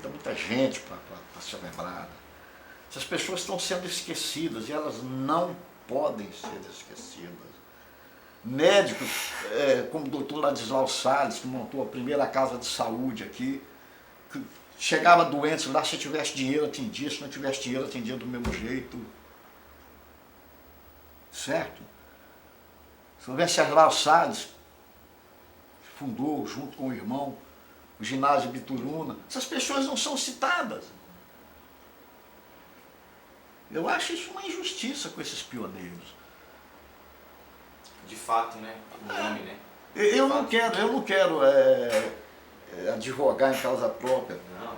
muita gente para ser lembrada. Essas pessoas estão sendo esquecidas e elas não podem ser esquecidas. Médicos, como o doutor Ladislau Salles, que montou a primeira casa de saúde aqui, que chegava doente lá, se tivesse dinheiro atendia, se não tivesse dinheiro atendia do mesmo jeito. Certo? O Venceslau Salles fundou, junto com o irmão, o ginásio Bituruna. Essas pessoas não são citadas. Eu acho isso uma injustiça com esses pioneiros. De fato, né? O nome, né? Eu não quero advogar em causa própria. Não,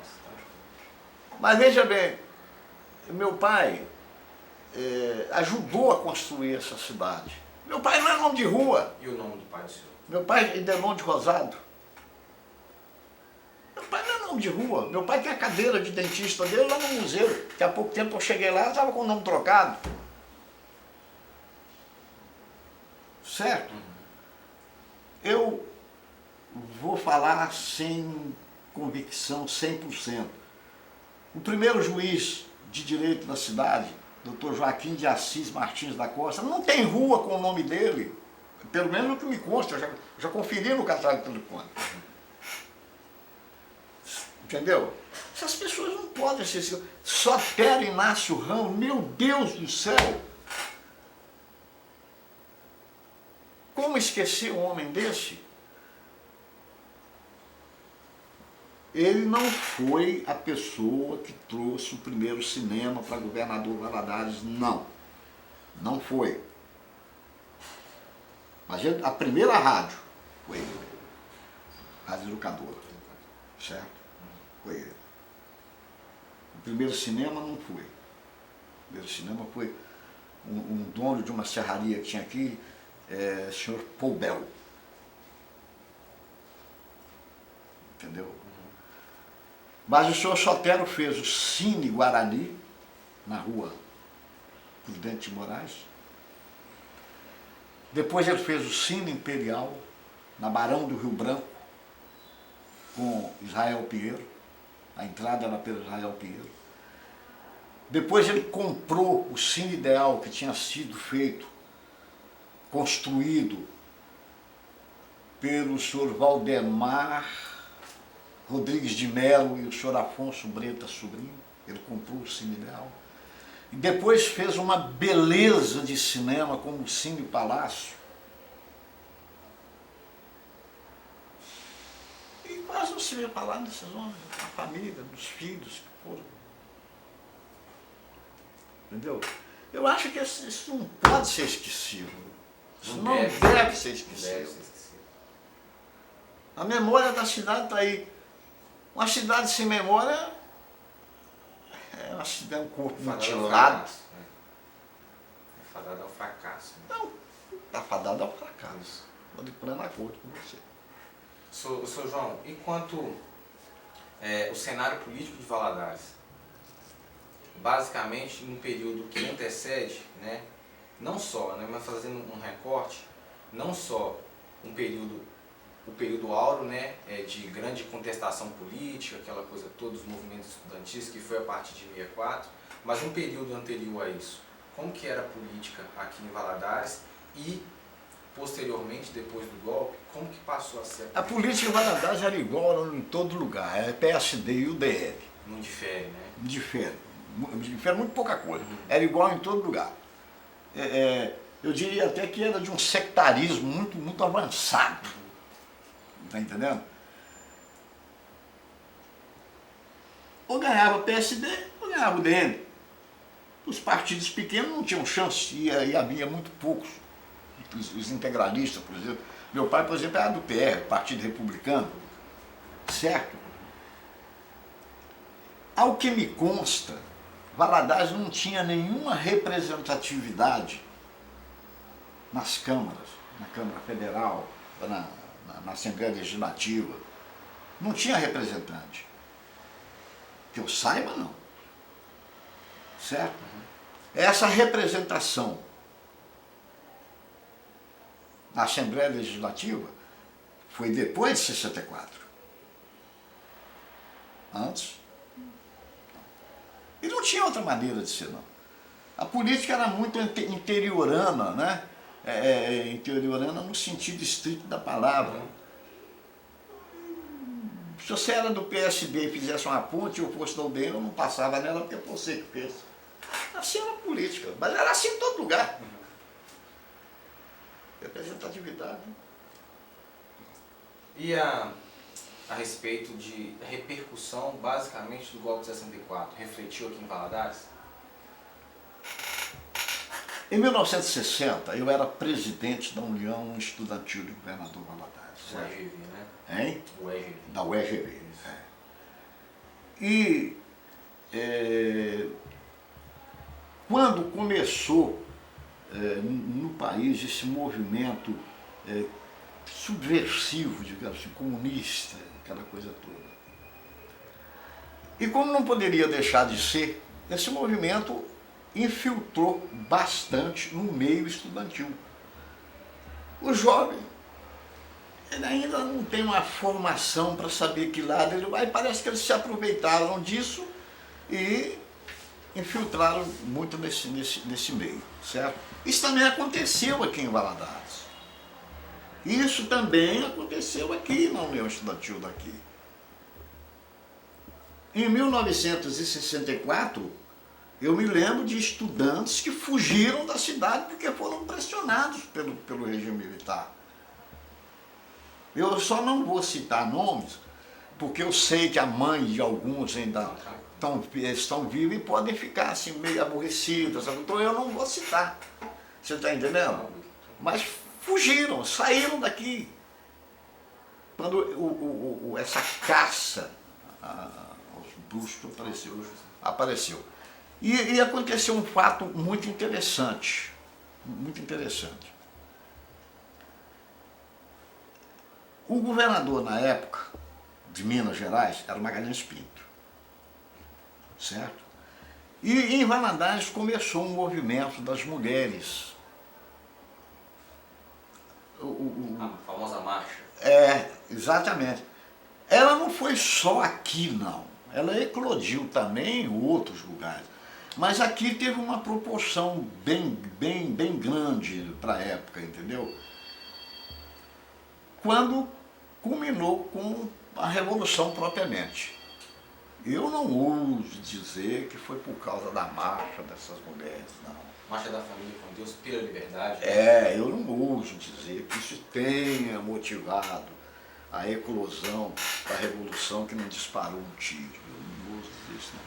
mas veja bem, meu pai ajudou a construir essa cidade. Meu pai não é nome de rua. E o nome do pai do senhor? Meu pai é Delon de Rosado. Meu pai não é nome de rua. Meu pai tem a cadeira de dentista dele lá no museu. Daqui a pouco tempo eu cheguei lá, estava com o nome trocado. Certo? Eu vou falar sem convicção, 100%. O primeiro juiz de direito da cidade, Dr. Joaquim de Assis Martins da Costa, não tem rua com o nome dele. Pelo menos o que me consta, eu já conferi no catálogo telefônico. Entendeu? Essas pessoas não podem ser... Sotério Inácio Ramos, meu Deus do céu! Como esquecer um homem desse? Ele não foi a pessoa que trouxe o primeiro cinema para governador Valadares, não. Não foi. Mas a primeira rádio foi ele. Rádio Educadora. Certo? Foi ele. O primeiro cinema não foi. O primeiro cinema foi um dono de uma serraria que tinha aqui, senhor Poubel. Entendeu? Mas o senhor Sotero fez o Cine Guarani, na rua Prudente de Moraes. Depois ele fez o Cine Imperial, na Barão do Rio Branco, com Israel Pinheiro. A entrada era pelo Israel Pinheiro. Depois ele comprou o Cine Ideal, que tinha sido feito, construído pelo senhor Valdemar Rodrigues de Melo e o senhor Afonso Breta Sobrinho. Ele comprou o Cine Ideal. E depois fez uma beleza de cinema como o Cine Palácio. E quase não se vê falar desses homens, da família, dos filhos que foram. Entendeu? Eu acho que isso não pode ser esquecido. Isso não deve ser esquecido. A memória da cidade está aí. Uma cidade sem memória é uma cidade, um corpo mutilado. É fadada ao fracasso. Não, está fadada ao fracasso. Estou de pleno acordo com você. Sr. João, e quanto o cenário político de Valadares? Basicamente, num período que antecede, né, não só, né, mas fazendo um recorte, não só o período áureo, né, de grande contestação política, aquela coisa toda, os movimentos estudantis, que foi a partir de 64, mas um período anterior a isso, como que era a política aqui em Valadares e, posteriormente, depois do golpe, como que passou a ser? A política em Valadares era igual em todo lugar, é PSD e UDL. Não difere, né? Difere muito pouca coisa, era igual em todo lugar. Eu diria até que era de um sectarismo muito avançado. Está entendendo? Ou ganhava o PSD, ou ganhava o DN. Os partidos pequenos não tinham chance, e havia muito poucos. Os integralistas, por exemplo. Meu pai, por exemplo, era do PR, Partido Republicano. Certo? Ao que me consta, Valadares não tinha nenhuma representatividade nas câmaras, na Câmara Federal, na Assembleia Legislativa. Não tinha representante. Que eu saiba, não. Certo? Essa representação na Assembleia Legislativa foi depois de 64. Antes E não tinha outra maneira de ser, não. A política era muito interiorana, né? Interiorana no sentido estrito da palavra. Se você era do PSD e fizesse uma ponte e eu fosse da UDN, eu não passava nela porque foi você que fez. Assim era a política, mas era assim em todo lugar. Representatividade. E a respeito de repercussão, basicamente, do golpe de 64, refletiu aqui em Valadares? Em 1960, eu era presidente da União Estudantil de Governador Valadares. O UEGV, né? Hein? O UEGV. Da UEGV. E quando começou no país esse movimento subversivo, digamos assim, comunista, aquela coisa toda. E como não poderia deixar de ser, esse movimento infiltrou bastante no meio estudantil. O jovem, ele ainda não tem uma formação para saber que lado ele vai, parece que eles se aproveitaram disso e infiltraram muito nesse meio, certo? Isso também aconteceu aqui em Valadares. Isso também aconteceu aqui na União Estudantil daqui. Em 1964, eu me lembro de estudantes que fugiram da cidade porque foram pressionados pelo regime militar. Eu só não vou citar nomes, porque eu sei que a mãe de alguns ainda estão vivos e podem ficar assim meio aborrecidos, então eu não vou citar. Você está entendendo? Mas fugiram, saíram daqui. Quando essa caça aos bruxos apareceu. E aconteceu um fato muito interessante. Muito interessante. O governador na época de Minas Gerais era o Magalhães Pinto. Certo? E em Valadares começou um movimento das mulheres. A famosa marcha. Exatamente. Ela não foi só aqui, não. Ela eclodiu também em outros lugares. Mas aqui teve uma proporção bem grande para a época, entendeu? Quando culminou com a Revolução propriamente. Eu não ouso dizer que foi por causa da marcha dessas mulheres, não. Marcha da Família com Deus pela Liberdade. Eu não ouso dizer que isso tenha motivado a eclosão da Revolução que não disparou um tiro. Eu não ouso dizer isso, não.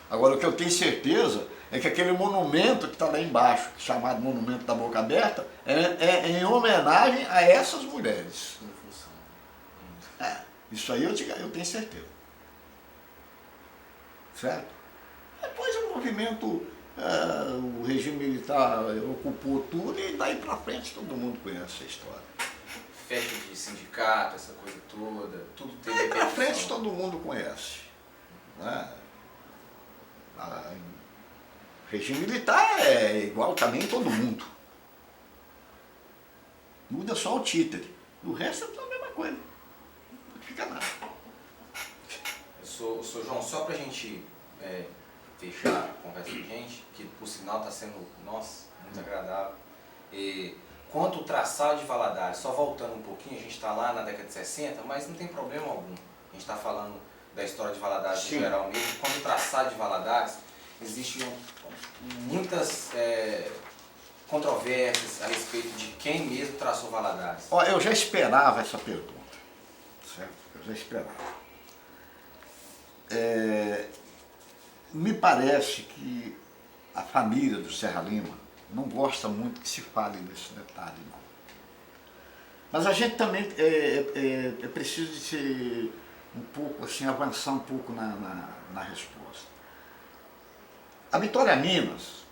Agora, o que eu tenho certeza é que aquele monumento que está lá embaixo, chamado Monumento da Boca Aberta, é em homenagem a essas mulheres. Isso aí eu tenho certeza. Certo? Depois o movimento, o regime militar ocupou tudo e daí para frente todo mundo conhece a história. Festa de sindicato, essa coisa toda, tudo teve Daí para repercussão. frente todo mundo conhece. Né? O regime militar é igual também todo mundo. Muda só o títere. O resto é tudo a mesma coisa. Não fica nada. Sou João, só pra gente fechar a conversa com a gente, que por sinal está sendo, nossa, muito agradável. Quanto o traçado de Valadares, só voltando um pouquinho, a gente está lá na década de 60, mas não tem problema algum. A gente está falando da história de Valadares em geral mesmo. Quanto o traçado de Valadares, existiam muitas controvérsias a respeito de quem mesmo traçou Valadares. Eu já esperava essa pergunta, certo? Eu já esperava. Me parece que a família do Serra Lima não gosta muito que se fale desse detalhe, não. Mas a gente também é preciso de ser um pouco assim, avançar um pouco na resposta. A Vitória Minas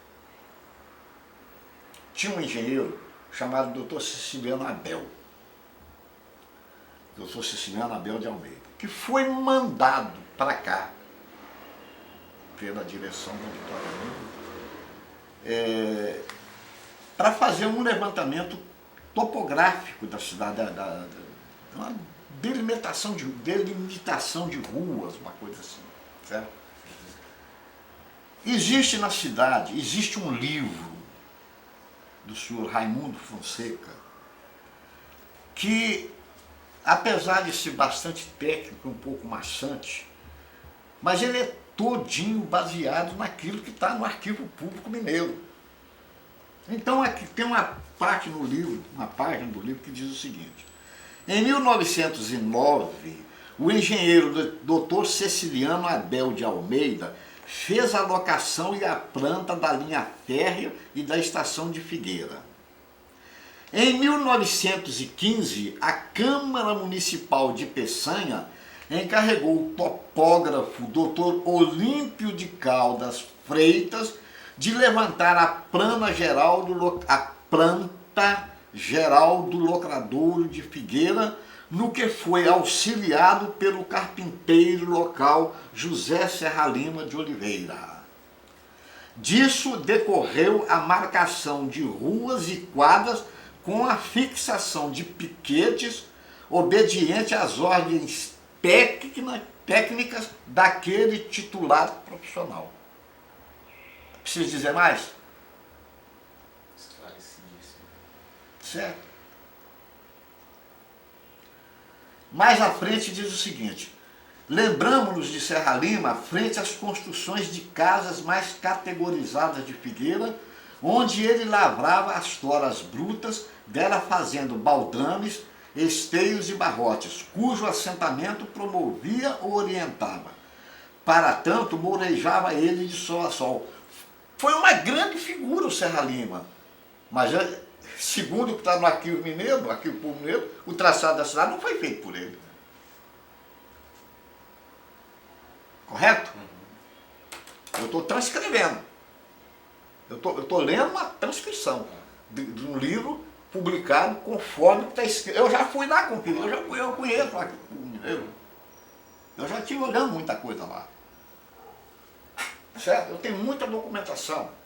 tinha um engenheiro chamado Dr. Siciliano Abel. Dr. Siciliano Abel de Almeida, que foi mandado para cá pela direção da Vitória Minas para fazer um levantamento topográfico da cidade, uma delimitação de ruas, uma coisa assim, certo? Existe na cidade, existe um livro do senhor Raimundo Fonseca que, apesar de ser bastante técnico, um pouco maçante, mas ele é todinho baseado naquilo que está no Arquivo Público Mineiro. Então aqui tem uma parte no livro, uma página do livro que diz o seguinte: em 1909, o engenheiro Dr. Ceciliano Abel de Almeida fez a locação e a planta da linha férrea e da estação de Figueira. Em 1915, a Câmara Municipal de Peçanha encarregou o topógrafo Dr. Olímpio de Caldas Freitas de levantar a planta geral do locradouro de Figueira, no que foi auxiliado pelo carpinteiro local José Serra Lima de Oliveira. Disso decorreu a marcação de ruas e quadras com a fixação de piquetes obediente às ordens técnicas daquele titular profissional. Preciso dizer mais? Esclarecidíssimo. Certo? Mais à frente diz o seguinte: lembramos-nos de Serra Lima frente às construções de casas mais categorizadas de Figueira, onde ele lavrava as toras brutas, dela fazendo baldrames, esteios e barrotes, cujo assentamento promovia ou orientava. Para tanto, mourejava ele de sol a sol. Foi uma grande figura o Serra Lima, mas segundo o que está no Arquivo Mineiro, no Arquivo Público Mineiro, o traçado da cidade não foi feito por ele. Correto? Eu estou transcrevendo. Eu estou lendo uma transcrição de um livro publicado conforme está escrito. Eu já fui lá conferir, eu conheço o Arquivo Público Mineiro. Eu já estive olhando muita coisa lá. Certo? Eu tenho muita documentação.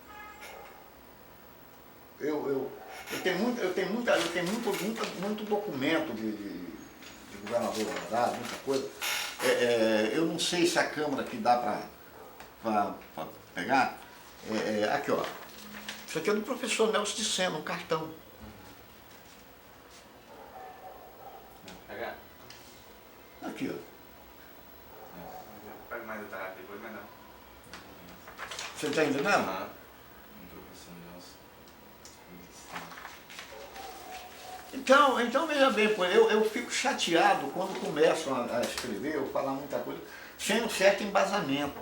Eu tenho muito documento de governador Valadares, muita coisa. Eu não sei se a Câmara aqui dá para pegar. Aqui, ó. Isso aqui é do professor Nelson de Sena, um cartão. Pegar? Aqui, ó. Pega mais detalhe depois, mas não. Você está entendendo? Então veja bem, eu fico chateado quando começam a escrever ou falar muita coisa sem um certo embasamento.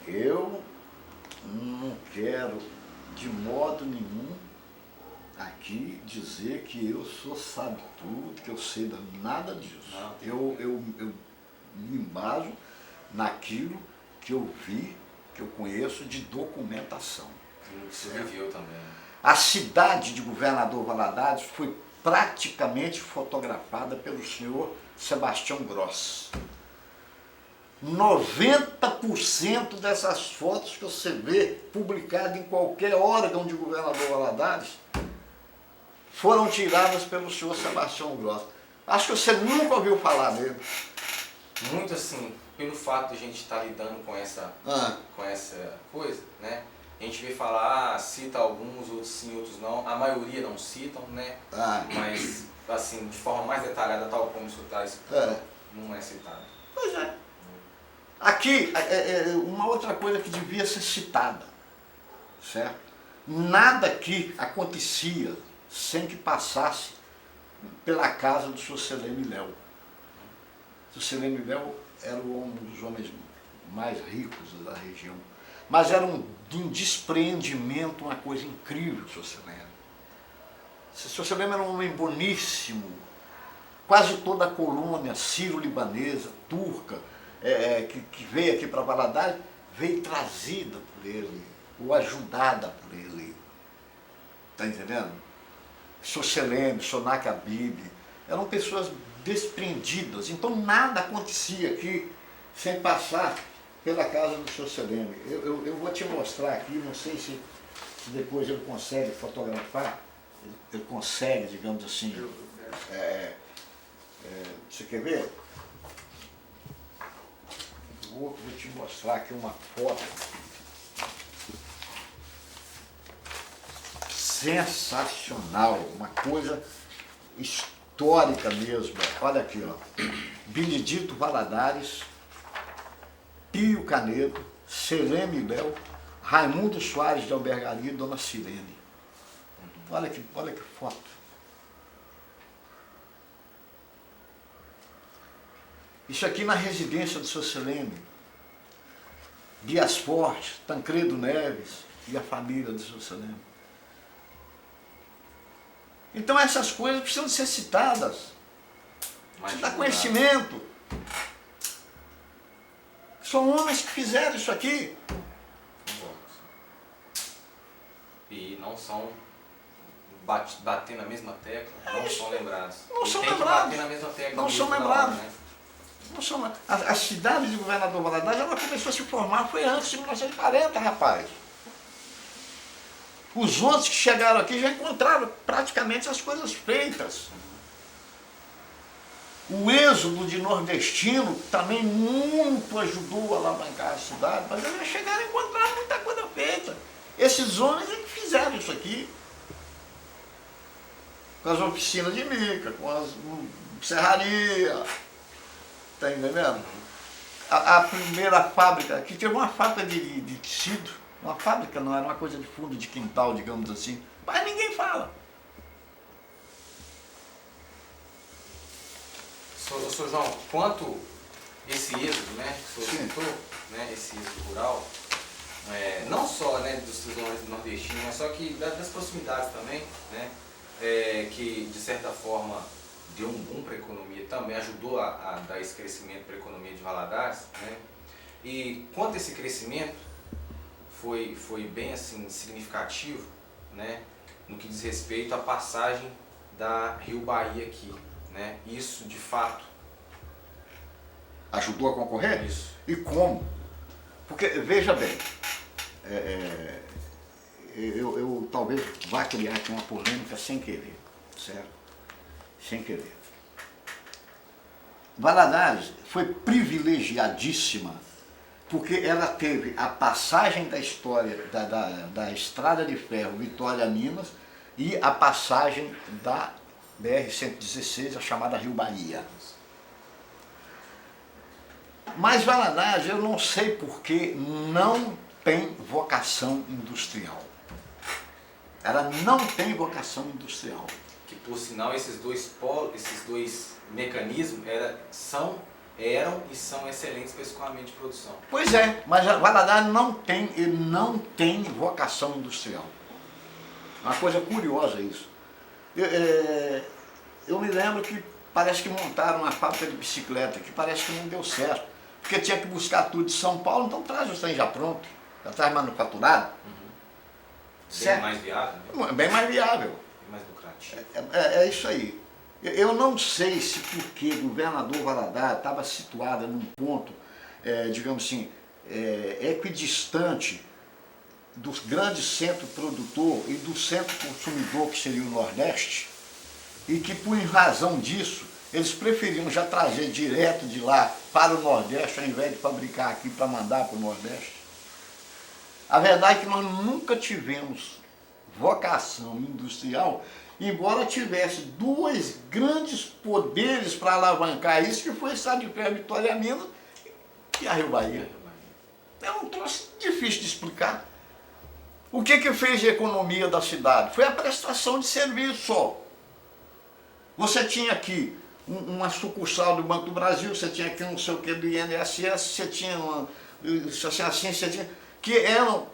Eu não quero de modo nenhum aqui dizer que eu sou sabe tudo, que eu sei nada disso. Eu me embaso naquilo que eu vi, que eu conheço de documentação. Você viveu também. A cidade de Governador Valadares foi praticamente fotografada pelo senhor Sebastião Gross. 90% dessas fotos que você vê publicadas em qualquer órgão de Governador Valadares foram tiradas pelo senhor Sebastião Gross. Acho que você nunca ouviu falar dele. Muito assim, pelo fato de a gente estar lidando com essa coisa, né? A gente vê falar, cita alguns, outros sim, outros não. A maioria não citam, né? Mas, assim, de forma mais detalhada, tal como isso está escrito, não é citado. Pois é. Aqui, uma outra coisa que devia ser citada, certo? Nada aqui acontecia sem que passasse pela casa do Sr. Selene Léo. O Sr. Selene Léo era um dos homens mais ricos da região, mas era de um despreendimento, uma coisa incrível, o Sr. Selene. O Sr. Selene era um homem boníssimo. Quase toda a colônia sírio-libanesa, turca, que veio aqui para Valadares, veio trazida por ele, ou ajudada por ele. Está entendendo? Sr. Selene, Sonak Habib, eram pessoas desprendidas, então nada acontecia aqui sem passar pela casa do Sr. Selene. Eu vou te mostrar aqui, não sei se depois ele consegue fotografar, ele consegue, digamos assim, você quer ver? pouco, vou te mostrar aqui uma foto sensacional, uma coisa histórica mesmo. Olha aqui, ó. Benedito Valadares, Pio Canedo, Seleme Léo, Raimundo Soares de Albergaria e Dona Cirene. Olha que foto. Isso aqui na residência do seu Seleme. Dias Fortes, Tancredo Neves e a família do seu Seleme. Então essas coisas precisam ser citadas. Precisa dar conhecimento. São homens que fizeram isso aqui. E não são bater na mesma tecla, não são lembrados. Não são lembrados. lembrados. Na mesma tecla Não são lembrados. Não são, a cidade de Governador Valadares, ela começou a se formar, foi antes de 1940, rapaz. Os outros que chegaram aqui já encontraram praticamente as coisas feitas. O êxodo de nordestino também muito ajudou a alavancar a cidade, mas eles já chegaram a encontrar muita coisa feita. Esses homens é que fizeram isso aqui. Com as oficinas de mica, com as serrarias. Está entendendo? A primeira fábrica, aqui teve uma fábrica de tecido, uma fábrica, não era uma coisa de fundo de quintal, digamos assim, mas ninguém fala. Sr. João, quanto esse êxodo, né, que o senhor citou, né, esse êxodo rural, não só, né, dos nordestinos, mas só que das proximidades também, né, que de certa forma deu um boom para a economia também, ajudou a dar esse crescimento para a economia de Valadares, né? E quanto esse crescimento foi bem assim significativo, né, no que diz respeito à passagem da Rio Bahia aqui, né? Isso de fato ajudou a concorrer? Isso. E como? Porque veja bem, eu talvez vá criar aqui uma polêmica sem querer, certo? Sem querer. Valadares foi privilegiadíssima porque ela teve a passagem da história da Estrada de Ferro Vitória-Minas e a passagem da BR-116, a chamada Rio Bahia. Mas Valadares, eu não sei por que não tem vocação industrial. Ela não tem vocação industrial. Que por sinal esses dois mecanismos eram e são excelentes para escoamento de produção. Pois é, mas a Valadares não tem vocação industrial. Uma coisa curiosa isso. Eu me lembro que parece que montaram uma fábrica de bicicleta, que parece que não deu certo. Porque tinha que buscar tudo de São Paulo, então traz o trem já pronto, já traz manufaturado. Bem mais viável, né? Bem mais viável. Bem mais lucrativo. É isso aí. Eu não sei se porque o governador Valadares estava situado num ponto, digamos assim, equidistante do grande centro produtor e do centro consumidor, que seria o Nordeste, e que por razão disso, eles preferiam já trazer direto de lá para o Nordeste, ao invés de fabricar aqui para mandar para o Nordeste. A verdade é que nós nunca tivemos vocação industrial, embora tivesse dois grandes poderes para alavancar isso, que foi o Estado de Ferro Vitória-Minas e a Rio Bahia. É um troço difícil de explicar. O que fez a economia da cidade? Foi a prestação de serviço só. Você tinha aqui uma sucursal do Banco do Brasil, você tinha aqui não sei o que do INSS, você tinha que eram,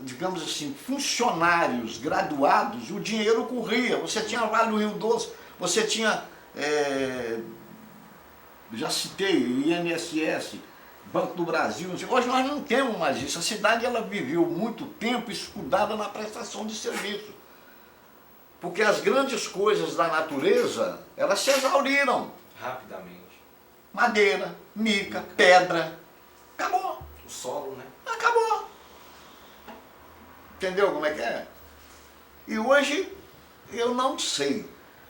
digamos assim, funcionários graduados, o dinheiro corria. Você tinha Vale do Rio Doce, você tinha, já citei, INSS, Banco do Brasil. Hoje nós não temos mais isso. A cidade ela viveu muito tempo escudada na prestação de serviço. Porque as grandes coisas da natureza, elas se exauriram. Rapidamente. Madeira, mica, pedra. Acabou. O solo, né? Acabou. Entendeu como é que é? E hoje, eu não sei